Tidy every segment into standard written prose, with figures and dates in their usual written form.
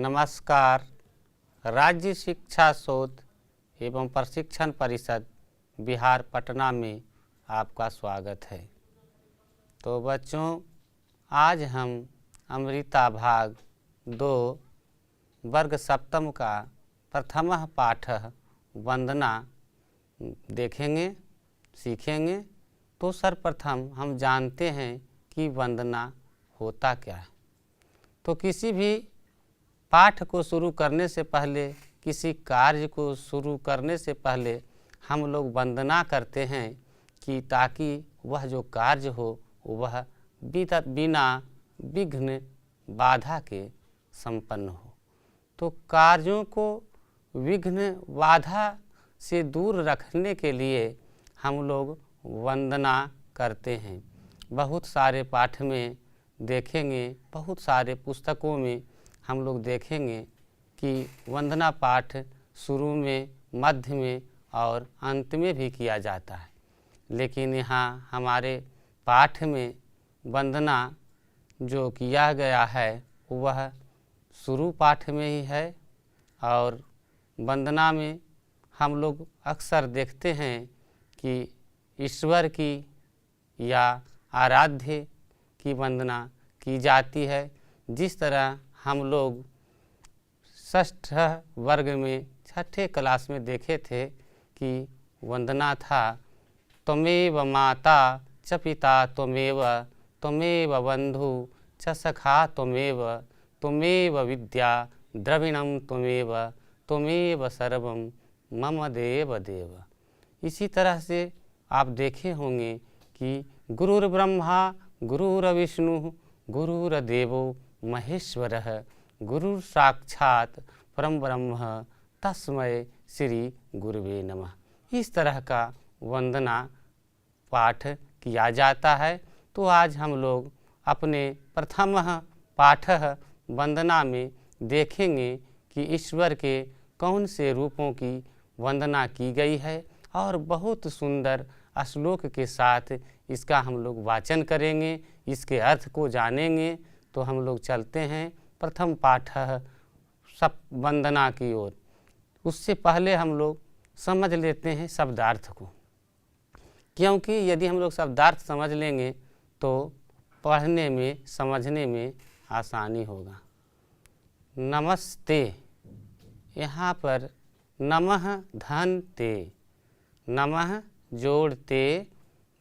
नमस्कार। राज्य शिक्षा शोध एवं प्रशिक्षण परिषद बिहार पटना में आपका स्वागत है। तो बच्चों, आज हम अमृता भाग 2 वर्ग सप्तम का प्रथमः पाठः वंदना देखेंगे, सीखेंगे। तो सर्वप्रथम हम जानते हैं कि वंदना होता क्या है। तो किसी भी पाठ को शुरू करने से पहले, किसी कार्य को शुरू करने से पहले हम लोग वंदना करते हैं कि ताकि वह जो कार्य हो वह बिना विघ्न बाधा के संपन्न हो। तो कार्यों को विघ्न बाधा से दूर रखने के लिए हम लोग वंदना करते हैं। बहुत सारे पाठ में देखेंगे, बहुत सारे पुस्तकों में हम लोग देखेंगे कि वंदना पाठ शुरू में, मध्य में और अंत में भी किया जाता है। लेकिन यहाँ हमारे पाठ में वंदना जो किया गया है वह शुरू पाठ में ही है। और वंदना में हम लोग अक्सर देखते हैं कि ईश्वर की या आराध्य की वंदना की जाती है। जिस तरह हम लोग षष्ठ वर्ग में छठे क्लास में देखे थे कि वंदना था त्वमेव माता च पिता त्वमेव, त्वमेव बंधु च सखा त्वमेव, त्वमेव विद्या द्रविणं त्वमेव, त्वमेव सर्वं मम देव देव। इसी तरह से आप देखे होंगे कि गुरुर्ब्रह्मा गुरुर्विष्णु गुरुर्देवो महेश्वरः, गुरु साक्षात् परम ब्रह्म तस्मै श्री गुरुवे नमः। इस तरह का वंदना पाठ किया जाता है। तो आज हम लोग अपने प्रथम पाठः वंदना में देखेंगे कि ईश्वर के कौन से रूपों की वंदना की गई है और बहुत सुंदर श्लोक के साथ इसका हम लोग वाचन करेंगे, इसके अर्थ को जानेंगे। तो हम लोग चलते हैं प्रथम पाठ सब वंदना की ओर। उससे पहले हम लोग समझ लेते हैं शब्दार्थ को, क्योंकि यदि हम लोग शब्दार्थ समझ लेंगे तो पढ़ने में, समझने में आसानी होगा। नमस्ते, यहाँ पर नमः धन ते, नमः जोड़ते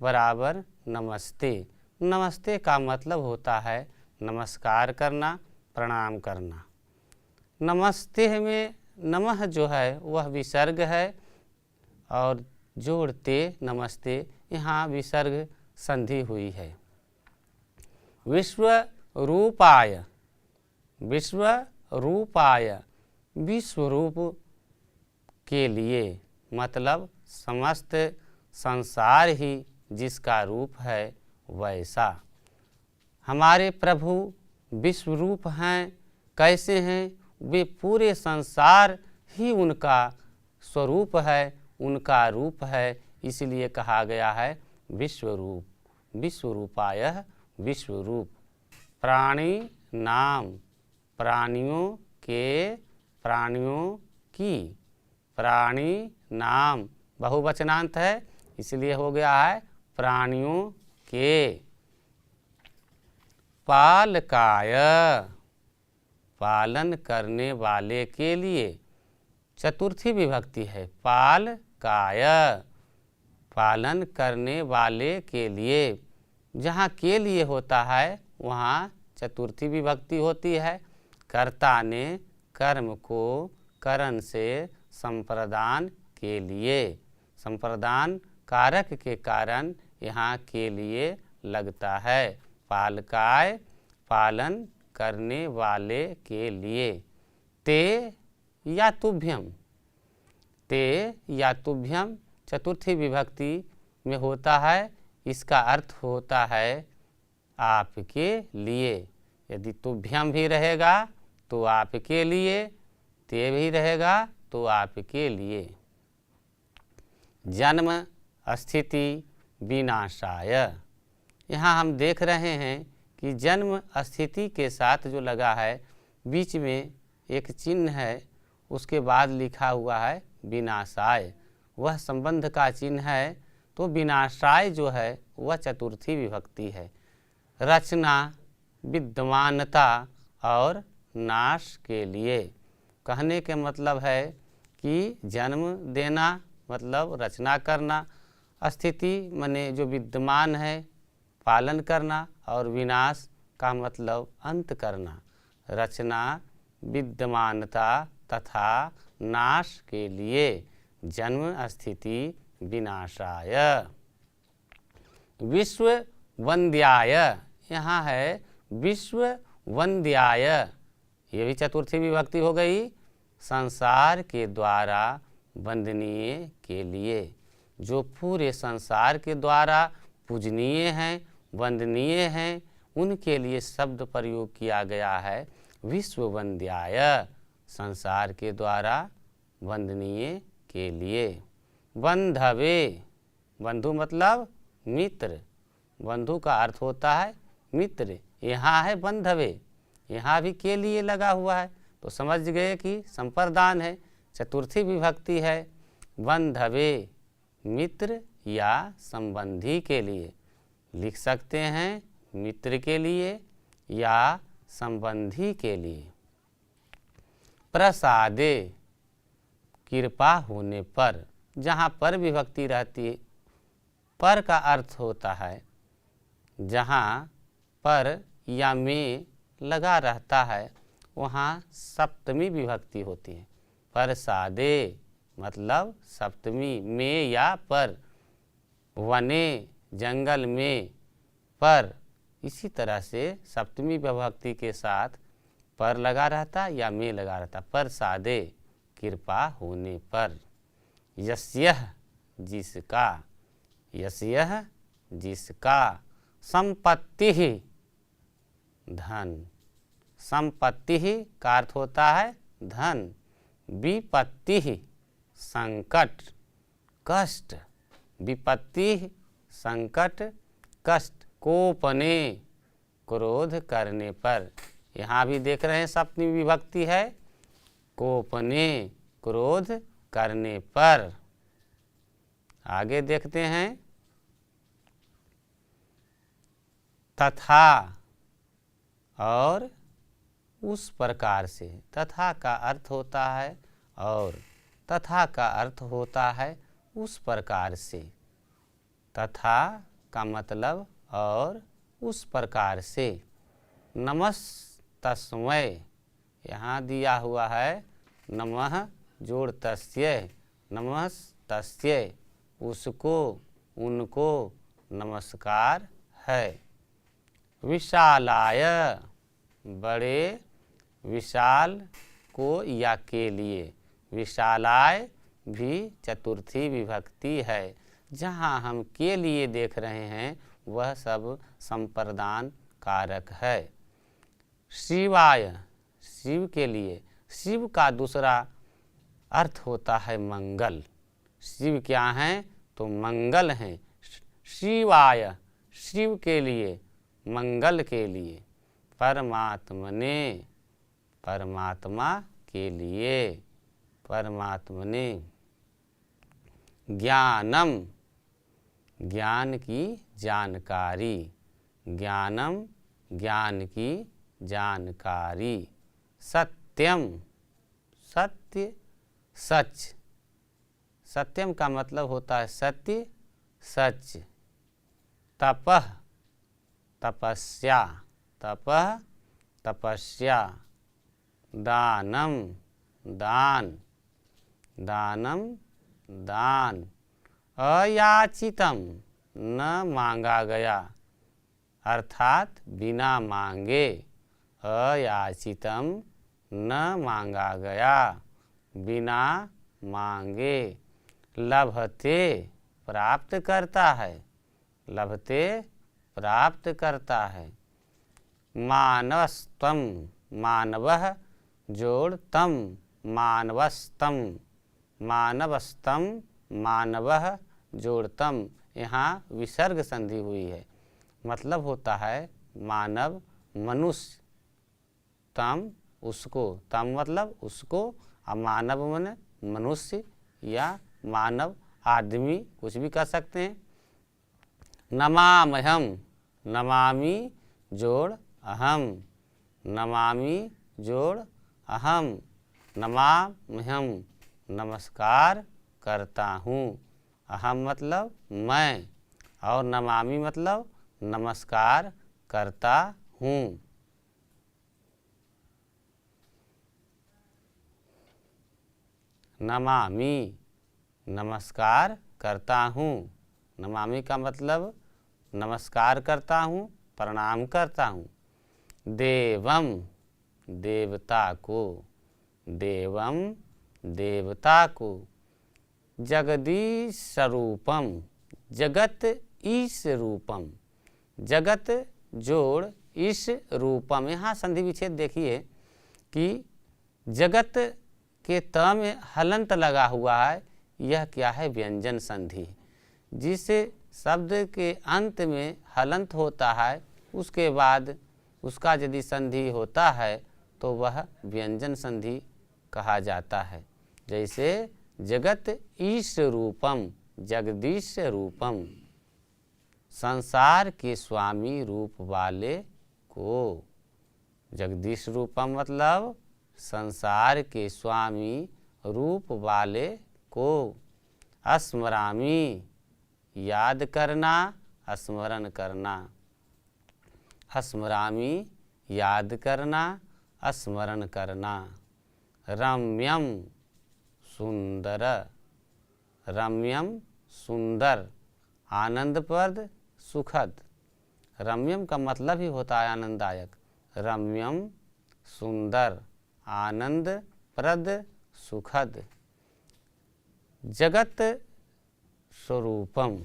बराबर नमस्ते। नमस्ते का मतलब होता है नमस्कार करना, प्रणाम करना। नमस्ते में नमः जो है वह विसर्ग है और जोड़ते नमस्ते यहाँ विसर्ग संधि हुई है। विश्व रूपाय, विश्व रूपाय, विश्व रूप के लिए मतलब समस्त संसार ही जिसका रूप है वैसा। हमारे प्रभु विश्व रूप हैं। कैसे हैं? वे पूरे संसार ही उनका स्वरूप है, उनका रूप है। इसलिए कहा गया है विश्व रूप, विश्व रूपाय विश्व रूप। प्राणी नाम, प्राणियों के, प्राणियों की, प्राणी नाम बहुवचनांत है इसलिए हो गया है प्राणियों के। पालकाय, पालन करने वाले के लिए, चतुर्थी विभक्ति है। पालकाय, पालन करने वाले के लिए। जहाँ के लिए होता है वहाँ चतुर्थी विभक्ति होती है। कर्ता ने कर्म को करण से संप्रदान के लिए, संप्रदान कारक के कारण यहाँ के लिए लगता है। पालकाय, पालन करने वाले के लिए। ते या तुभ्यम, ते या तुभ्यम चतुर्थी विभक्ति में होता है। इसका अर्थ होता है आपके लिए। यदि तुभ्यम भी रहेगा तो आपके लिए, ते भी रहेगा तो आपके लिए। जन्म स्थिति विनाशाय, यहाँ हम देख रहे हैं कि जन्म स्थिति के साथ जो लगा है बीच में एक चिन्ह है, उसके बाद लिखा हुआ है विनाशाय, वह संबंध का चिन्ह है। तो विनाशाय जो है वह चतुर्थी विभक्ति है। रचना, विद्यमानता और नाश के लिए। कहने के मतलब है कि जन्म देना मतलब रचना करना, स्थिति माने जो विद्यमान है पालन करना, और विनाश का मतलब अंत करना। रचना, विद्यमानता तथा नाश के लिए, जन्म, स्थिति, विनाशाय। विश्व वंद्याय, यहाँ है विश्व वंद्याय, ये भी चतुर्थी विभक्ति हो गई। संसार के द्वारा वंदनीय के लिए, जो पूरे संसार के द्वारा पूजनीय हैं, वंदनीय हैं, उनके लिए शब्द प्रयोग किया गया है विश्व वंद्याय, संसार के द्वारा वंदनीय के लिए। बंधवे, बंधु मतलब मित्र, बंधु का अर्थ होता है मित्र। यहाँ है बंधवे, यहाँ भी के लिए लगा हुआ है, तो समझ गए कि संप्रदान है, चतुर्थी विभक्ति है। बंधवे मित्र या संबंधी के लिए, लिख सकते हैं मित्र के लिए या संबंधी के लिए। प्रसादे, कृपा होने पर, जहाँ पर विभक्ति रहती है, पर का अर्थ होता है जहाँ पर या में लगा रहता है वहाँ सप्तमी विभक्ति होती है। प्रसादे मतलब सप्तमी, में या पर। वने जंगल में, पर इसी तरह से सप्तमी विभक्ति के साथ पर लगा रहता या में लगा रहता। प्रसादे कृपा होने पर। यस्यः जिसका, यस्यः जिसका। संपत्ति धन, संपत्ति का अर्थ होता है धन। विपत्ति संकट कष्ट, विपत्ति संकट कष्ट। कोपने क्रोध करने पर, यहाँ भी देख रहे हैं सप्तमी विभक्ति है। कोपने क्रोध करने पर। आगे देखते हैं तथा और उस प्रकार से। तथा का अर्थ होता है और, तथा का अर्थ होता है उस प्रकार से। तथा का मतलब और उस प्रकार से। नमस्तस्मै, यहाँ दिया हुआ है नमः जोड़ तस्य, नमस्तस्य उसको, उनको नमस्कार है। विशालाय, बड़े, विशाल को या के लिए। विशालाय भी चतुर्थी विभक्ति है। जहाँ हम के लिए देख रहे हैं वह सब संप्रदान कारक है। शिवाय, शिव के लिए। शिव का दूसरा अर्थ होता है मंगल। शिव क्या हैं तो मंगल हैं। शिवाय शिव के लिए, मंगल के लिए। परमात्मने, परमात्मा के लिए, परमात्मने। ज्ञानम, ज्ञान की जानकारी। ज्ञानम ज्ञान की जानकारी। सत्यम, सत्य सच। सत्यम का मतलब होता है सत्य सच। तपः तपस्या, तपः तपस्या। दानम दान, दानम दान। अयाचितम, न मांगा गया अर्थात बिना मांगे। अयाचितम न मांगा गया, बिना मांगे। लभते प्राप्त करता है, लभते प्राप्त करता है। मानवस्तम, मानवः जोड़ तम, मानवस्तम, मानवस्तम मानवः जोड़ तम। यहाँ विसर्ग संधि हुई है, मतलब होता है मानव, मनुष्य। तम उसको, तम मतलब उसको, और मानव मन मनुष्य या मानव आदमी कुछ भी कह सकते हैं। नमाम्यहम्, नमामि जोड़ अहम, नमामि जोड़ अहम, नमाम्यहम् नमस्कार करता हूँ, अहम मतलब मैं, और नमामि मतलब नमस्कार करता हूँ। नमामि नमस्कार करता हूँ, नमामि का मतलब नमस्कार करता हूँ, प्रणाम करता हूँ। देवम देवता को, देवम देवता को। जगदीश स्वरूपम, जगत ईश रूपम, जगत जोड़ ईश रूपम। यहाँ संधि विच्छेद देखिए कि जगत के त में हलंत लगा हुआ है, यह क्या है? व्यंजन संधि। जिस शब्द के अंत में हलंत होता है उसके बाद उसका यदि संधि होता है तो वह व्यंजन संधि कहा जाता है। जैसे जगत ईश रूपम, जगदीश रूपम, संसार के स्वामी रूप वाले को। जगदीश रूपम मतलब संसार के स्वामी रूप वाले को। स्मरामि याद करना, स्मरण करना, स्मरामि याद करना, स्मरण करना। रम्यम सुंदर, रम्यम सुंदर, आनंदप्रद सुखद। रम्यम का मतलब ही होता है आनंददायक। रम्यम सुंदर, आनंदप्रद सुखद। जगत स्वरूपम,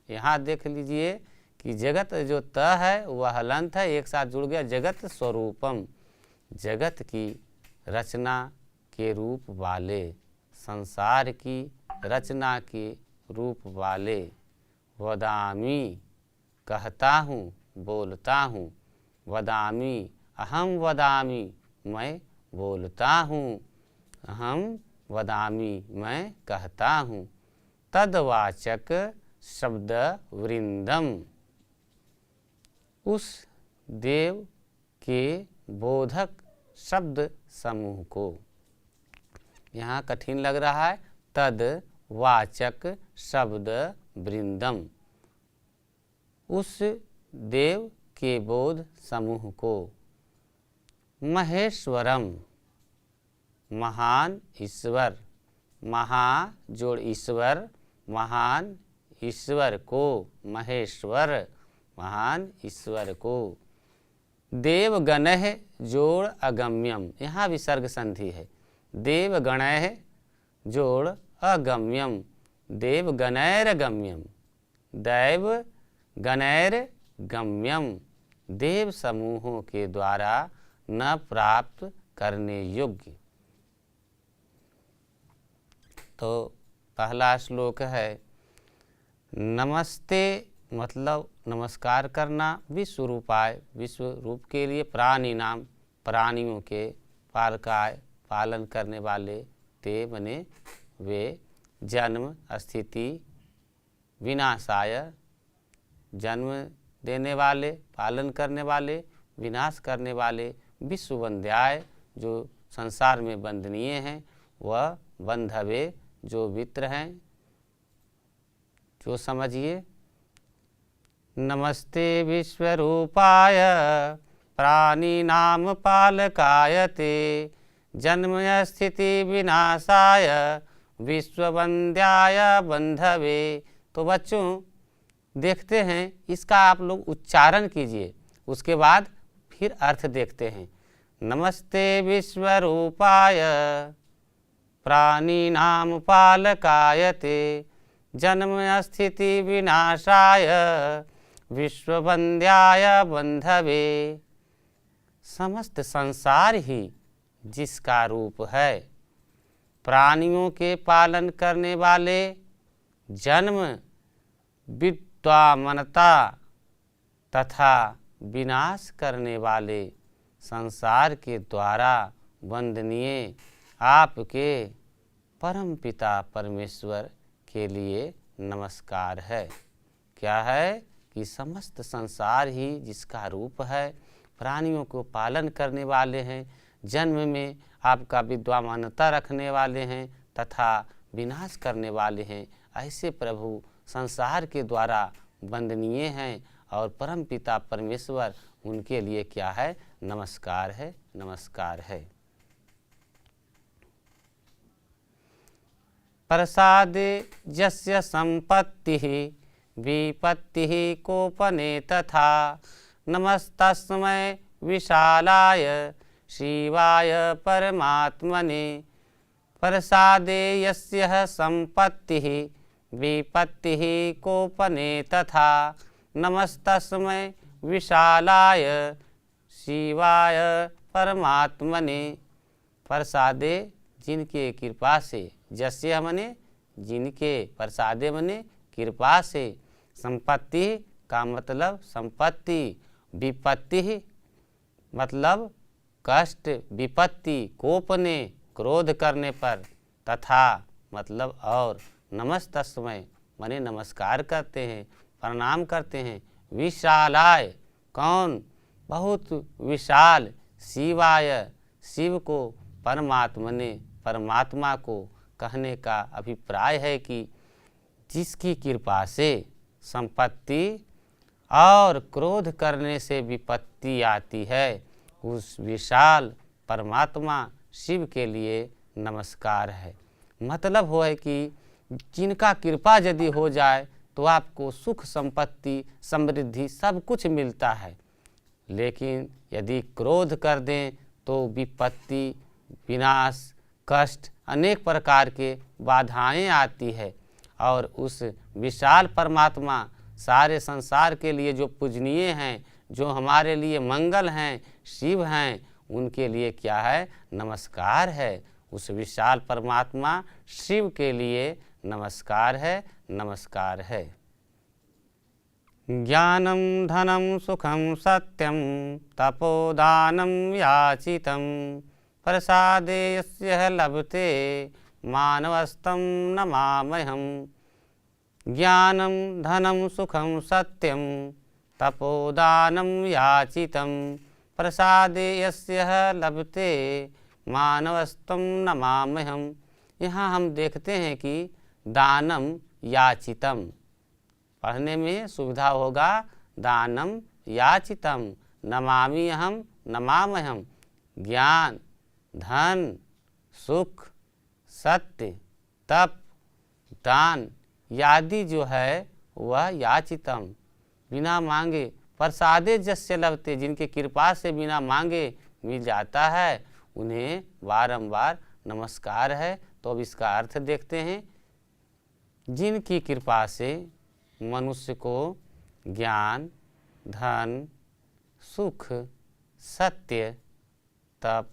यहाँ देख लीजिए कि जगत जो त है वह हलंत है, एक साथ जुड़ गया। जगत स्वरूपम, जगत की रचना के रूप वाले, संसार की रचना के रूप वाले। वदामि कहता हूँ, बोलता हूँ। वदामि अहम वदामि मैं बोलता हूँ, अहम वदामि मैं कहता हूँ। तदवाचक शब्द वृंदम, उस देव के बोधक शब्द समूह को। यहाँ कठिन लग रहा है। तद वाचक शब्द वृंदम, उस देव के बोध समूह को। महेश्वरम महान ईश्वर, महा जोड़ ईश्वर, महान ईश्वर को। महेश्वर महान ईश्वर को। देवगणः जोड़ अगम्यम, यहाँ विसर्ग संधि है। देवगणः जोड़ अगम्यम, देवगणैरगम्यम, दैव गणैरगम्यम, देव समूहों के द्वारा न प्राप्त करने योग्य। तो पहला श्लोक है नमस्ते मतलब नमस्कार करना। विश्व रूपाय, विश्व रूप के लिए। प्राणी नाम, प्राणियों के। पालकाय पालन करने वाले। ते बने वे। जन्म स्थिति विनाशाय, जन्म देने वाले, पालन करने वाले, विनाश करने वाले। विश्व बंध्याय जो संसार में बंधनीय हैं, वह बंधवे जो वित्र हैं। जो समझिए। नमस्ते विश्वरूपाय प्राणिनाम पालकाय ते, जन्म स्थिति विनाशाय विश्ववंद्याय बंधवे। तो बच्चों देखते हैं, इसका आप लोग उच्चारण कीजिए, उसके बाद फिर अर्थ देखते हैं। नमस्ते विश्वरूपाय प्राणिनाम पालकाय ते, जन्म स्थिति विनाशाय विश्ववंद्याय बंधवे। समस्त संसार ही जिसका रूप है, प्राणियों के पालन करने वाले, जन्म विद्वामनता तथा विनाश करने वाले, संसार के द्वारा वंदनीय आपके परम पिता परमेश्वर के लिए नमस्कार है। क्या है कि समस्त संसार ही जिसका रूप है, प्राणियों को पालन करने वाले हैं, जन्म में आपका विद्वामानता रखने वाले हैं तथा विनाश करने वाले हैं, ऐसे प्रभु संसार के द्वारा वंदनीय हैं और परम पिता परमेश्वर उनके लिए क्या है, नमस्कार है, नमस्कार है। प्रसादे यस्य संपत्तिः विपत्तिः कोपने तथा नमस्तस्मै विशालाय शिवाय परमात्मने। प्रसादे यस्य संपत्तिः विपत्तिः कोपने तथा नमस्तस्मै विशालाय शिवाय परमात्मने। प्रसादे जिनके कृपा से, जस्य मने जिनके, प्रसादे मने कृपा से, संपत्ति का मतलब संपत्ति, विपत्ति मतलब कष्ट, विपत्ति कोपने क्रोध करने पर, तथा मतलब और, नमस्तस्मै मने नमस्कार करते हैं, प्रणाम करते हैं, विशालाय कौन, बहुत विशाल, शिवाय शिव को, परमात्मने परमात्मा को कहने का अभिप्राय है कि जिसकी कृपा से संपत्ति और क्रोध करने से विपत्ति आती है, उस विशाल परमात्मा शिव के लिए नमस्कार है। मतलब हो है कि जिनका कृपा यदि हो जाए तो आपको सुख संपत्ति समृद्धि सब कुछ मिलता है, लेकिन यदि क्रोध कर दें तो विपत्ति, विनाश, कष्ट, अनेक प्रकार के बाधाएं आती है। और उस विशाल परमात्मा सारे संसार के लिए जो पूजनीय हैं, जो हमारे लिए मंगल हैं, शिव हैं, उनके लिए क्या है, नमस्कार है। उस विशाल परमात्मा शिव के लिए नमस्कार है, नमस्कार है। ज्ञानं धनं सुखं सत्यं तपोदानं याचितं प्रसादे यस्य लभते मानवस्तं नमाम्यहम्। ज्ञानं धनं सुखं सत्यं तपोदानं याचितं प्रसादे यस्य लभते मानवस्तं नमाम्यहम्। यहाँ हम देखते हैं कि दानम याचितम, पढ़ने में सुविधा होगा, दानम याचितम, नमामि अहम नमाम्यहम्। ज्ञान, धन, सुख, सत्य, तप, दान यादि जो है वह याचितम, बिना मांगे, प्रसादे जस्य लभते, जिनके कृपा से बिना मांगे मिल जाता है, उन्हें बारंबार नमस्कार है। तो अब इसका अर्थ देखते हैं। जिनकी कृपा से मनुष्य को ज्ञान, धन, सुख, सत्य, तप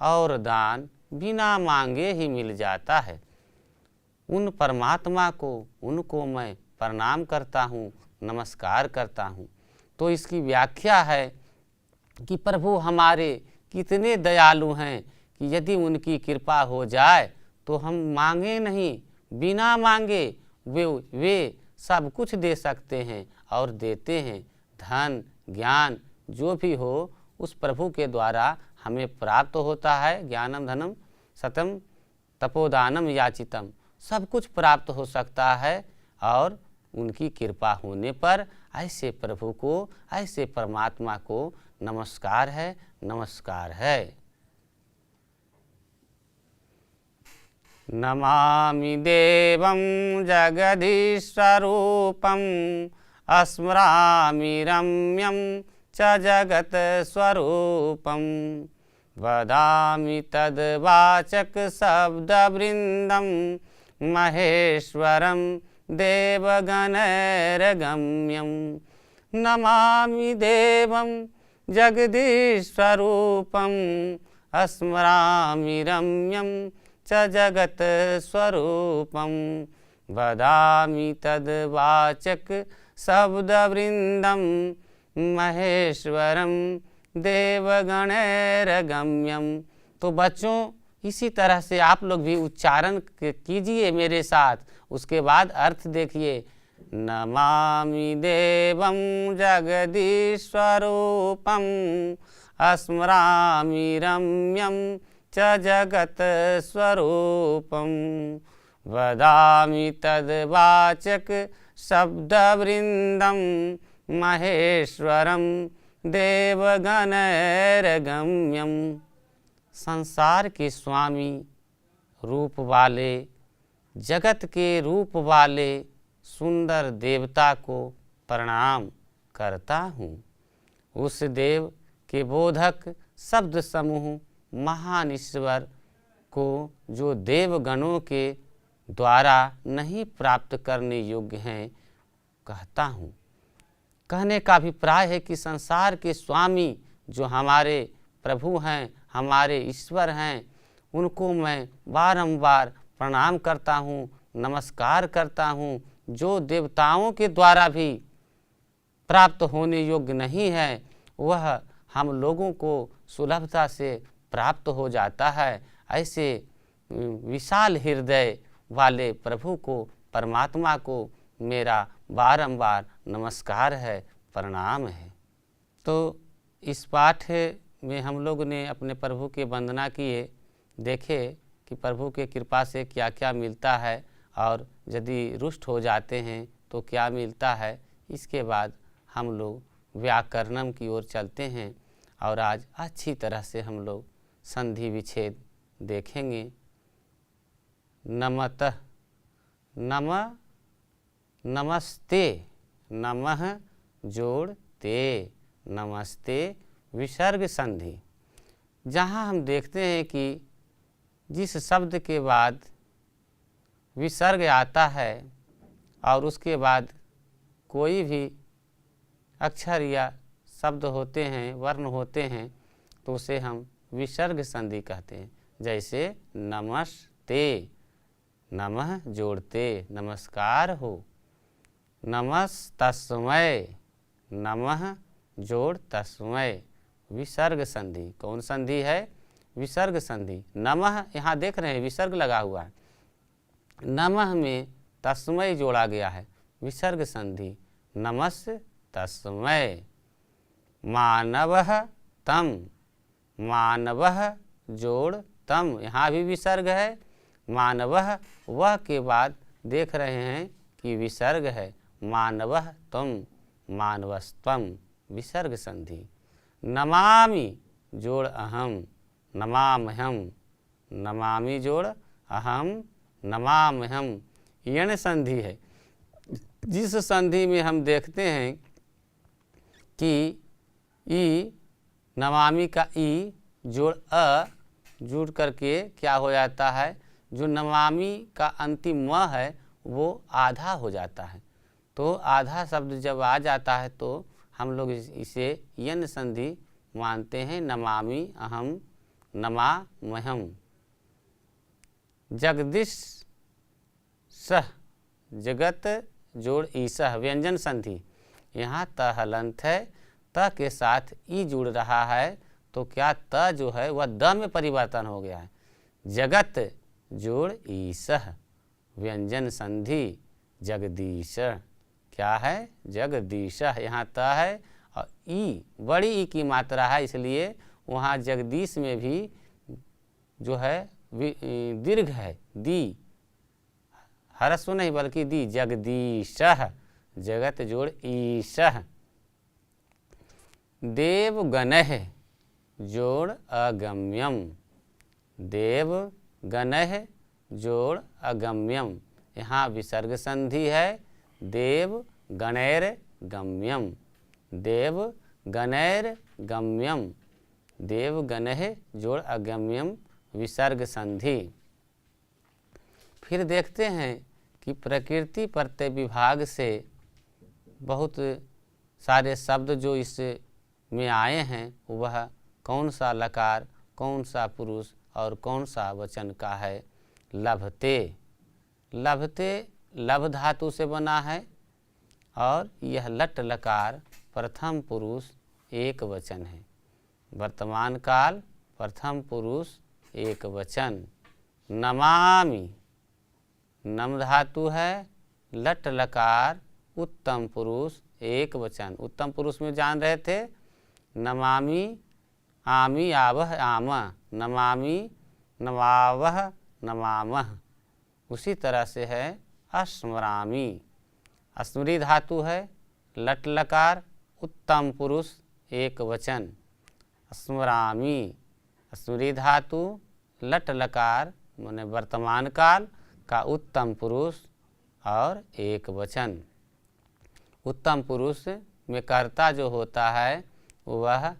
और दान बिना मांगे ही मिल जाता है, उन परमात्मा को, उनको मैं प्रणाम करता हूँ, नमस्कार करता हूँ। तो इसकी व्याख्या है कि प्रभु हमारे कितने दयालु हैं कि यदि उनकी कृपा हो जाए तो हम मांगे नहीं, बिना मांगे वे सब कुछ दे सकते हैं और देते हैं। धन, ज्ञान जो भी हो उस प्रभु के द्वारा हमें प्राप्त होता है। ज्ञानम धनम सतम तपोदानम याचितम, सब कुछ प्राप्त हो सकता है। और उनकी कृपा होने पर ऐसे प्रभु को, ऐसे परमात्मा को नमस्कार है, नमस्कार है। नमामि देवं जगदीश्वरूपं स्मरामि रम्यं च जगत्स्वरूपं वदामि तद्वाचक शब्दवृन्दं महेश्वरं देवगणैर्गम्यं। नमामि देवं जगदीश्वरूपं स्मरामि रम्यं च जगत्स्वरूपं वदामि तद्वाचक शब्दवृन्दं महेश्वरं देवगणैर्गम्यं। तो बच्चों इसी तरह से आप लोग भी उच्चारण कीजिए मेरे साथ। उसके बाद अर्थ देखिए। नमामि देवं जगदीश्वरूपं स्मरामि रम्यं च जगत्स्वरूपं वदामि तद्वाचक शब्दवृन्दं महेश्वरं देवगणैर्गम्यं। संसार के स्वामी रूप वाले, जगत के रूप वाले सुंदर देवता को प्रणाम करता हूँ। उस देव के बोधक शब्द समूह महान ईश्वर को जो देवगणों के द्वारा नहीं प्राप्त करने योग्य हैं कहता हूँ। कहने का अभिप्राय है कि संसार के स्वामी जो हमारे प्रभु हैं, हमारे ईश्वर हैं, उनको मैं बारंबार प्रणाम करता हूँ, नमस्कार करता हूँ। जो देवताओं के द्वारा भी प्राप्त होने योग्य नहीं है वह हम लोगों को सुलभता से प्राप्त हो जाता है। ऐसे विशाल हृदय वाले प्रभु को, परमात्मा को मेरा बारंबार नमस्कार है, प्रणाम है। तो इस पाठ में हम लोग ने अपने प्रभु की वंदना किए, देखे कि प्रभु के कृपा से क्या क्या मिलता है और यदि रुष्ट हो जाते हैं तो क्या मिलता है। इसके बाद हम लोग व्याकरणम की ओर चलते हैं और आज अच्छी तरह से हम लोग संधि विच्छेद देखेंगे। नमतः, नम, नमस्ते, नमः जोड़ ते, नमस्ते विसर्ग संधि। जहाँ हम देखते हैं कि जिस शब्द के बाद विसर्ग आता है और उसके बाद कोई भी अक्षर या शब्द होते हैं, वर्ण होते हैं, तो उसे हम विसर्ग संधि कहते हैं। जैसे नमस्ते, नमः जोड़ते नमस्कार हो। नमस्तस्मै, नमः जोड़ तस्मै विसर्ग संधि। कौन संधि है? विसर्ग संधि। नमः यहाँ देख रहे हैं विसर्ग लगा हुआ है, नमः में तस्मै जोड़ा गया है, विसर्ग संधि। नमस् तस्मै। मानवः तम, मानवः जोड़ तम, यहाँ भी विसर्ग है। मानवः वह के बाद देख रहे हैं कि विसर्ग है। मानवः तम, मानवस्त्वम विसर्ग संधि। नमामि जोड़ अहम, नमाम्यहम, नमामि जोड़ अहम, नमाम्यहम यण संधि है। जिस संधि में हम देखते हैं कि ई, नमामि का ई जोड़ अ जुड़ करके क्या हो जाता है, जो नमामि का अंतिम म है वो आधा हो जाता है। तो आधा शब्द जब आ जाता है तो हम लोग इसे यन संधि मानते हैं। नमामि अहम, नमाम्यहम। जगदीश सह, जगत जोड़ ईसह व्यंजन संधि। यहाँ त हलंत है, त के साथ ई जुड़ रहा है तो क्या त जो है वह द में परिवर्तन हो गया है। जगत जोड़ ईसह व्यंजन संधि। जगदीश क्या है? जगदीश। यहाँ त है और ई बड़ी ई की मात्रा है, इसलिए वहाँ जगदीश में भी जो है दीर्घ है, दी, हरस्व नहीं बल्कि दी। जगदीश, जगत जोड़ ईशः। देवगणः जोड़ अगम्यम, देवगणः जोड़ अगम्यम। यहाँ विसर्ग संधि है। देव गणैर गम्यम, देव गणैर गम्यम, देवगणः जोड़ अगम्यम विसर्ग संधि। फिर देखते हैं कि प्रकृति प्रत्यय विभाग से बहुत सारे शब्द जो इस में आए हैं वह कौन सा लकार, कौन सा पुरुष और कौन सा वचन का है। लभते, लभते लभ धातु से बना है और यह लट लकार प्रथम पुरुष एक वचन है। वर्तमान काल प्रथम पुरुष एक वचन। नमामि, नम धातु है, लट लकार, उत्तम पुरुष एक वचन। उत्तम पुरुष में जान रहे थे नमामि, आमि आवह आम, नमामि नमावह नमामह। उसी तरह से है स्मरामि, स्मृति धातु है, लट लकार, उत्तम पुरुष एक वचन। स्मरामि, स्मृति धातु, लट लकार माने वर्तमान काल का उत्तम पुरुष और एक वचन। उत्तम पुरुष में कर्ता जो होता है वह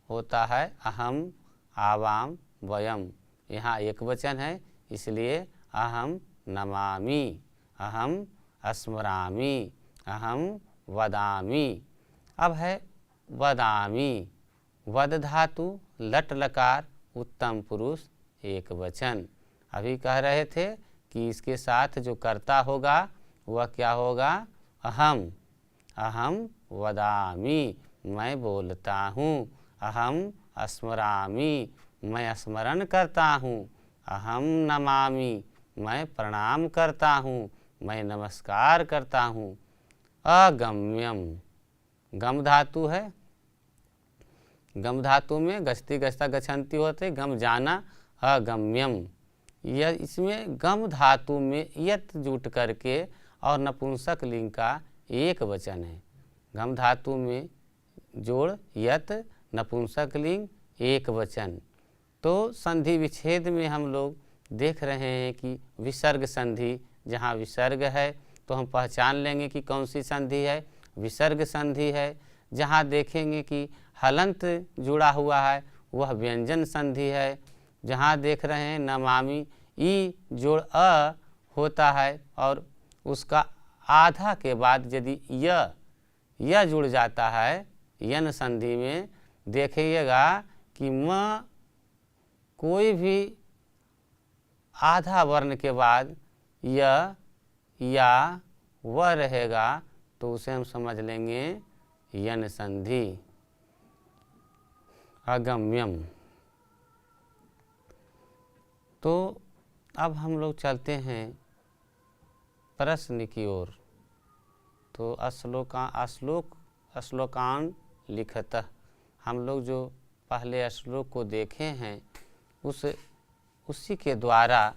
होता है अहम, आवाम, वयम। यहाँ एक वचन है इसलिए अहम नमामि, अहम स्मरामि, अहम वदामि। अब है वदामि, वद धातु, लट लकार, उत्तम पुरुष एक वचन। अभी कह रहे थे कि इसके साथ जो कर्ता होगा वह क्या होगा? अहम, अहम वदामि, मैं बोलता हूँ। अहम स्मरामि, मैं स्मरण करता हूँ। अहम नमामि, मैं प्रणाम करता हूँ, मैं नमस्कार करता हूँ। अगम्यम, गम धातु है, गम धातु में गच्छति गच्छता गच्छन्ति होते, गम जाना। अगम्यम, यह इसमें गम धातु में यत जुट करके और नपुंसक लिंग का एक वचन है। गम धातु में जोड़ यत, नपुंसक लिंग, एक वचन। तो संधि विच्छेद में हम लोग देख रहे हैं कि विसर्ग संधि, जहाँ विसर्ग है तो हम पहचान लेंगे कि कौन सी संधि है, विसर्ग संधि है। जहाँ देखेंगे कि हलंत जुड़ा हुआ है वह व्यंजन संधि है। जहाँ देख रहे हैं नमामि, ई जोड़ अ होता है और उसका आधा के बाद यदि य जुड़ जाता है यन संधि में, देखिएगा कि म कोई भी आधा वर्ण के बाद य या व रहेगा तो उसे हम समझ लेंगे यन संधि। अगम्यम। तो अब हम लोग चलते हैं प्रश्न की ओर। तो श्लोकान लिखतः, हम लोग जो पहले श्लोक को देखे हैं उसी के द्वारा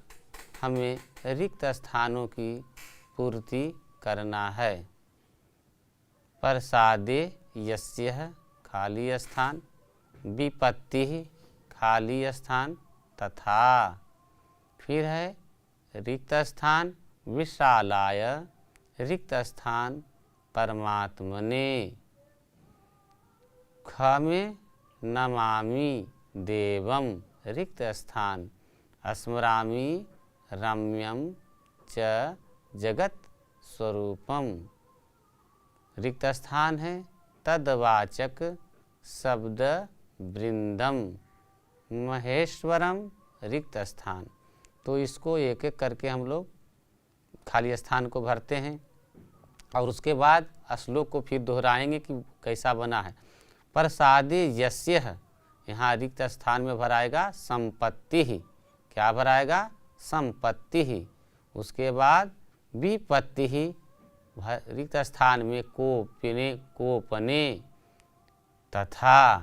हमें रिक्त स्थानों की पूर्ति करना है। प्रसादे यस्यः खाली स्थान, विपत्ति खाली स्थान, तथा फिर है रिक्त स्थान, विशालाय रिक्त स्थान परमात्मने। ख में नमामि देवम रिक्त स्थान, स्मरामि रम्यम च जगत स्वरूपम। रिक्त स्थान है तदवाचक शब्द वृंदम महेश्वरम रिक्त स्थान। तो इसको एक एक करके हम लोग खाली स्थान को भरते हैं और उसके बाद श्लोक को फिर दोहराएंगे कि कैसा बना है। प्रसादे यस्यः, यहाँ रिक्त स्थान में भराएगा संपत्ति ही। क्या भराएगा? संपत्ति ही। उसके बाद विपत्ति ही रिक्त स्थान में कोपने, तथा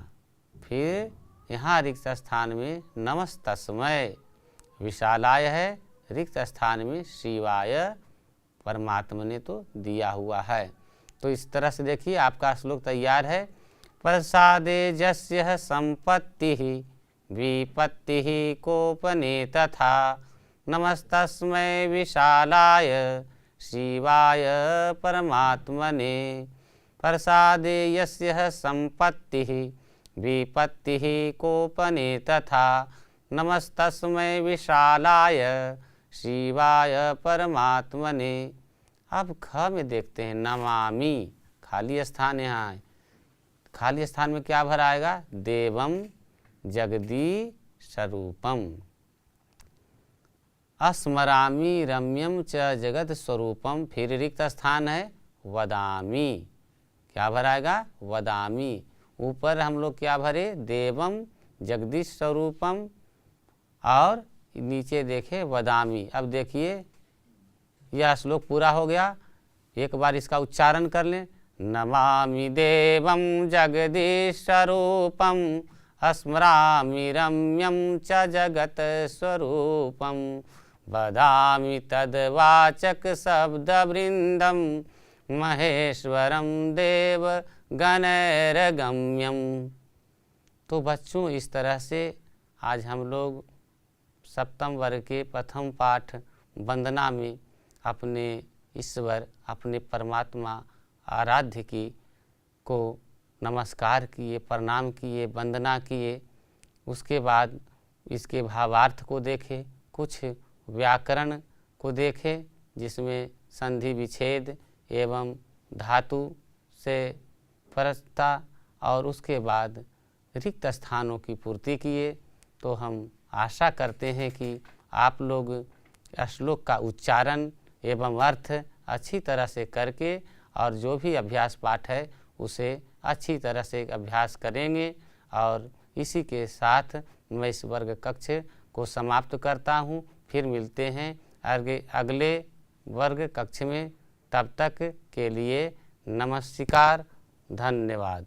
फिर यहाँ रिक्त स्थान में नमस्तस्मै। विशालाय है रिक्त स्थान में शिवाय, परमात्मा ने तो दिया हुआ है। तो इस तरह से देखिए आपका श्लोक तैयार है। प्रसादे यस्यः संपत्तिः विपत्तिः कोपने तथा नमस्तस्मै विशालाय शिवाय परमात्मने। प्रसादे यस्यः संपत्तिः विपत्तिः कोपने तथा नमस्तस्मै विशालाय शिवाय परमात्मने। अब ख में देखते हैं नमामि, खाली स्थान यहाँ है। खाली स्थान में क्या भराएगा? देवम जगदीशरूपम। स्मरामि रम्यम च जगत स्वरूपम, फिर रिक्त स्थान है वदामि। क्या भराएगा? वदामि। ऊपर हम लोग क्या भरे? देवम जगदीश स्वरूपम और नीचे देखे वदामी। अब देखिए यह श्लोक पूरा हो गया। एक बार इसका उच्चारण कर लें। नमामि देवं जगदीश रूपम स्मरामि रम्यं च जगत स्वरूपम वदामि तद्वाचक शब्दवृंदम महेश्वरम देव गणैर्गम्यम। तो बच्चों इस तरह से आज हम लोग सप्तम वर्ग के प्रथम पाठ वंदना में अपने ईश्वर, अपने परमात्मा आराध्य की को नमस्कार किए, प्रणाम किए, वंदना किए। उसके बाद इसके भावार्थ को देखे, कुछ व्याकरण को देखे जिसमें संधि विच्छेद एवं धातु से परस्ता, और उसके बाद रिक्त स्थानों की पूर्ति किए। तो हम आशा करते हैं कि आप लोग श्लोक का उच्चारण एवं अर्थ अच्छी तरह से करके और जो भी अभ्यास पाठ है उसे अच्छी तरह से अभ्यास करेंगे। और इसी के साथ मैं इस वर्ग कक्ष को समाप्त करता हूँ। फिर मिलते हैं अगले वर्ग कक्ष में। तब तक के लिए नमस्कार, धन्यवाद।